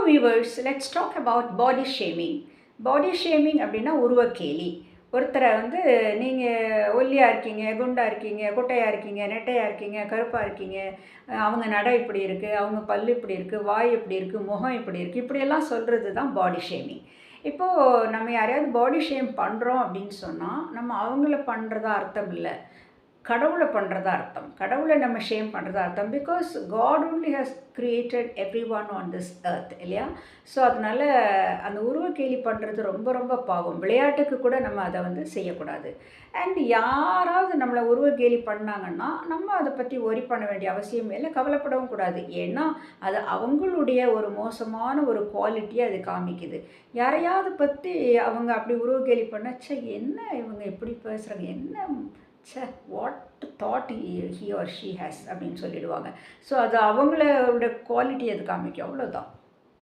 Viewers, let's talk about body shaming. Body shaming அப்படின்னா உருவக்கேலி. ஒருத்தரை வந்து நீங்கள் ஒல்லியாக இருக்கீங்க, குண்டாக இருக்கீங்க, குட்டையாக இருக்கீங்க, நெட்டையாக இருக்கீங்க, கருப்பாக இருக்கீங்க, அவங்க நடை இப்படி இருக்குது, அவங்க பல் இப்படி இருக்குது, வாய் இப்படி இருக்குது, முகம் இப்படி இருக்குது, இப்படியெல்லாம் சொல்கிறது தான் பாடி ஷேமிங். இப்போது நம்ம யாரையாவது பாடி ஷேம் பண்ணுறோம் அப்படின்னு சொன்னால் நம்ம அவங்கள பண்ணுறதா அர்த்தம் இல்லை, கடவுளை பண்ணுறதா அர்த்தம். கடவுளை நம்ம ஷேம் பண்ணுறதா அர்த்தம். Because God only has created everyone on this earth, இல்லையா? ஸோ அதனால் அந்த உருவக்கேலி பண்ணுறது ரொம்ப ரொம்ப பாவம். விளையாட்டுக்கு கூட நம்ம அதை வந்து செய்யக்கூடாது. அண்ட் யாராவது நம்மளை உருவக்கேலி பண்ணாங்கன்னா நம்ம அதை பற்றி ஒரி பண்ண வேண்டிய அவசியம் இல்லை, கவலைப்படவும் கூடாது. ஏன்னா அது அவங்களுடைய ஒரு மோசமான ஒரு குவாலிட்டியை அது காமிக்குது. யாரையாவது பற்றி அவங்க அப்படி உருவக்கேலி பண்ண, என்ன இவங்க எப்படி பேசுகிறாங்க, என்ன what thought he or she has அப்படின்னு சொல்லிடுவாங்க. ஸோ அது அவங்களோட குவாலிட்டி அது காமிக்கும், அவ்வளோதான்.